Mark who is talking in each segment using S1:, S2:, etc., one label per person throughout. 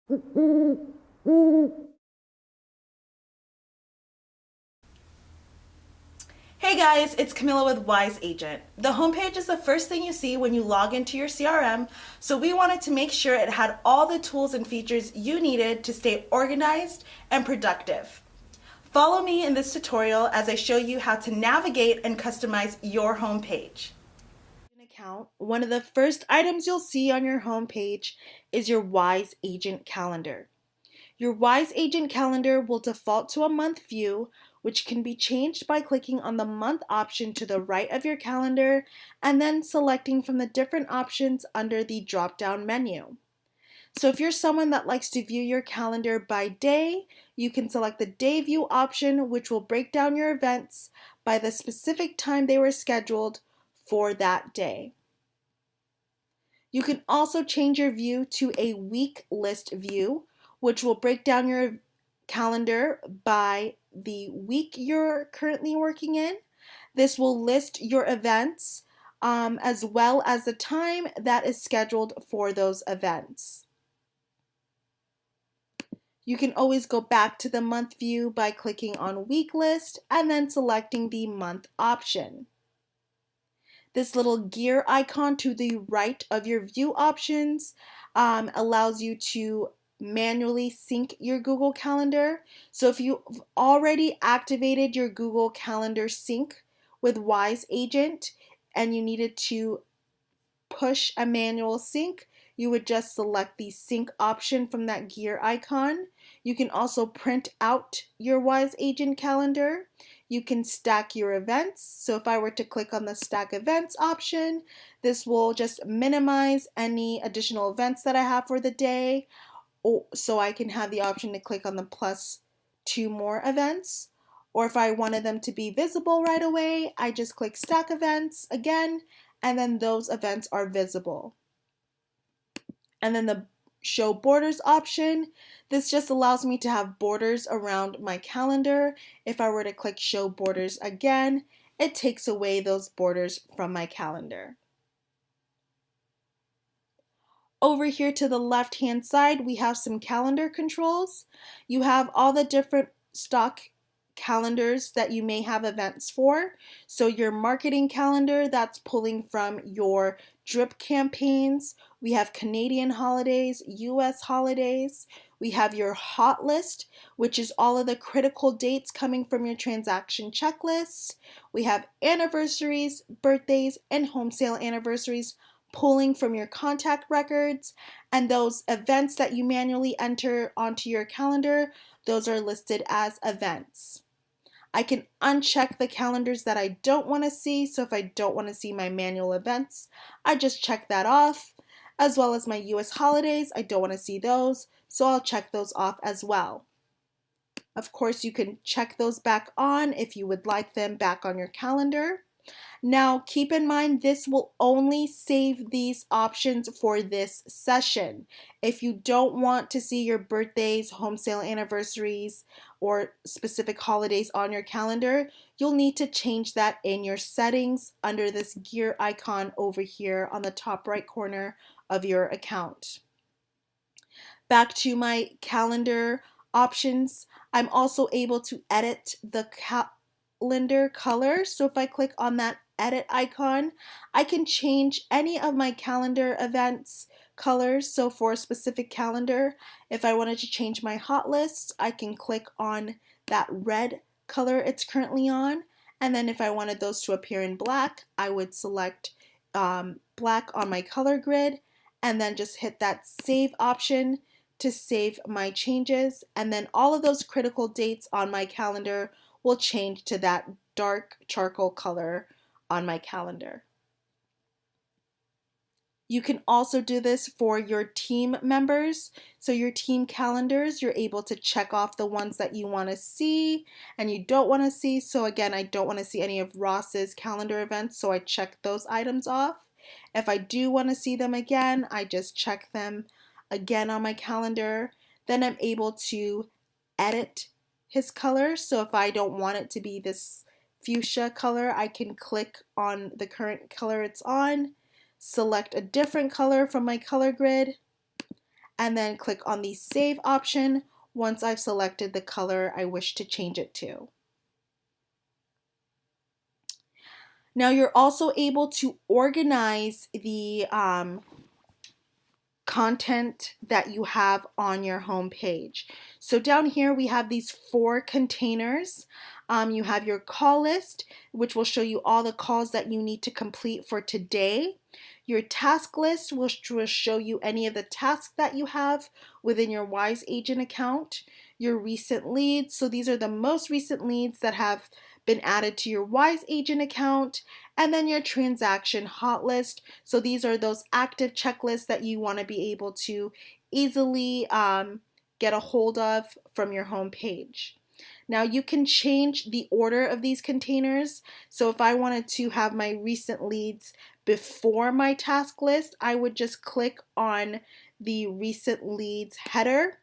S1: Hey guys, it's Camilla with Wise Agent. The homepage is the first thing you see when you log into your CRM, so we wanted to make sure it had all the tools and features you needed to stay organized and productive. Follow me in this tutorial as I show you how to navigate and customize your homepage. Account, one of the first items you'll see on your homepage is your Wise Agent calendar. Your Wise Agent calendar will default to a month view, which can be changed by clicking on the month option to the right of your calendar and then selecting from the different options under the drop-down menu. So if you're someone that likes to view your calendar by day, you can select the day view option, which will break down your events by the specific time they were scheduled for that day. You can also change your view to a week list view, which will break down your calendar by the week you're currently working in. This will list your events as well as the time that is scheduled for those events. You can always go back to the month view by clicking on week list and then selecting the month option. This little gear icon to the right of your view options allows you to manually sync your Google Calendar. So if you've already activated your Google Calendar sync with Wise Agent and you needed to push a manual sync, you would just select the sync option from that gear icon. You can also print out your Wise Agent calendar. You can stack your events. So if I were to click on the stack events option, this will just minimize any additional events that I have for the day. So I can have the option to click on the plus 2 more events. Or if I wanted them to be visible right away, I just click stack events again, and then those events are visible. And then the show borders option, this just allows me to have borders around my calendar. If I were to click show borders again, it takes away those borders from my calendar. Over here to the left hand side, we have some calendar controls. You have all the different stock calendars that you may have events for. So your marketing calendar, that's pulling from your drip campaigns. We have Canadian holidays, US holidays. We have your hot list, which is all of the critical dates coming from your transaction checklists. We have anniversaries, birthdays, and home sale anniversaries pulling from your contact records, and those events that you manually enter onto your calendar, those are listed as events. I can uncheck the calendars that I don't want to see, so if I don't want to see my manual events, I just check that off, as well as my US holidays, I don't want to see those, so I'll check those off as well. Of course, you can check those back on if you would like them back on your calendar. Now, keep in mind, this will only save these options for this session. If you don't want to see your birthdays, home sale anniversaries, or specific holidays on your calendar, you'll need to change that in your settings under this gear icon over here on the top right corner of your account. Back to my calendar options, I'm also able to edit the calendar color. So if I click on that edit icon, I can change any of my calendar events colors. So for a specific calendar, if I wanted to change my hot list, I can click on that red color it's currently on. And then if I wanted those to appear in black, I would select black on my color grid and then just hit that save option to save my changes. And then all of those critical dates on my calendar will change to that dark charcoal color on my calendar. You can also do this for your team members. So your team calendars, you're able to check off the ones that you want to see and you don't want to see. So again, I don't want to see any of Ross's calendar events, so I check those items off. If I do want to see them again, I just check them again on my calendar. Then I'm able to edit his color. So if I don't want it to be this fuchsia color, I can click on the current color it's on, select a different color from my color grid, and then click on the Save option once I've selected the color I wish to change it to. Now you're also able to organize the content that you have on your home page. So down here we have these 4 containers. You have your call list, which will show you all the calls that you need to complete for today. Your task list will show you any of the tasks that you have within your Wise Agent account. Your recent leads, so these are the most recent leads that have been added to your Wise Agent account. And then your transaction hot list, so these are those active checklists that you want to be able to easily get a hold of from your home page. Now you can change the order of these containers. So if I wanted to have my recent leads before my task list, I would just click on the recent leads header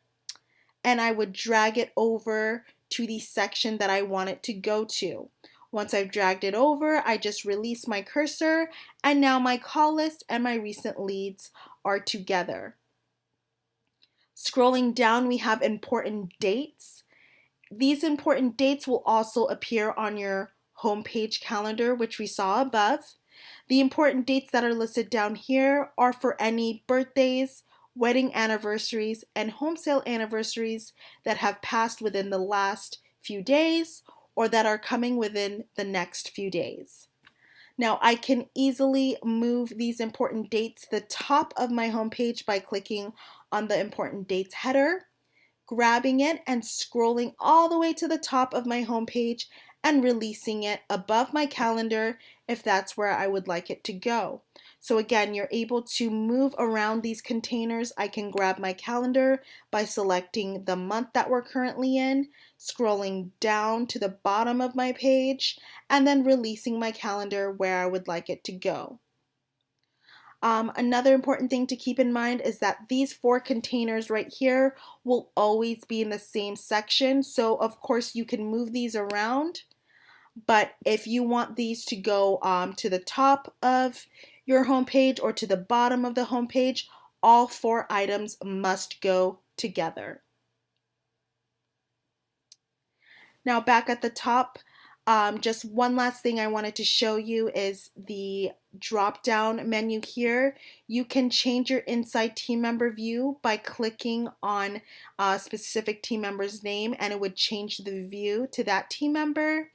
S1: and I would drag it over to the section that I want it to go to. Once I've dragged it over, I just release my cursor and now my call list and my recent leads are together. Scrolling down, we have important dates. These important dates will also appear on your homepage calendar, which we saw above. The important dates that are listed down here are for any birthdays, wedding anniversaries, and home sale anniversaries that have passed within the last few days or that are coming within the next few days. Now I can easily move these important dates to the top of my homepage by clicking on the important dates header, grabbing it and scrolling all the way to the top of my homepage and releasing it above my calendar if that's where I would like it to go. So again, you're able to move around these containers. I can grab my calendar by selecting the month that we're currently in, scrolling down to the bottom of my page, and then releasing my calendar where I would like it to go. Another important thing to keep in mind is that these 4 containers right here will always be in the same section. So of course you can move these around, but if you want these to go to the top of your homepage or to the bottom of the homepage, all 4 items must go together. Now back at the top, just one last thing I wanted to show you is the drop down menu here. You can change your inside team member view by clicking on a specific team member's name and it would change the view to that team member.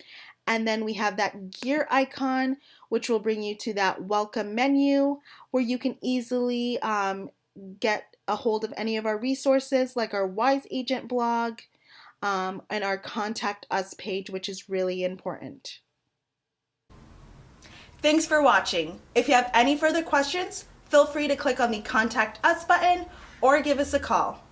S1: And then we have that gear icon, which will bring you to that welcome menu where you can easily get a hold of any of our resources like our Wise Agent blog, and our Contact Us page, which is really important. Thanks for watching. If you have any further questions, feel free to click on the Contact Us button or give us a call.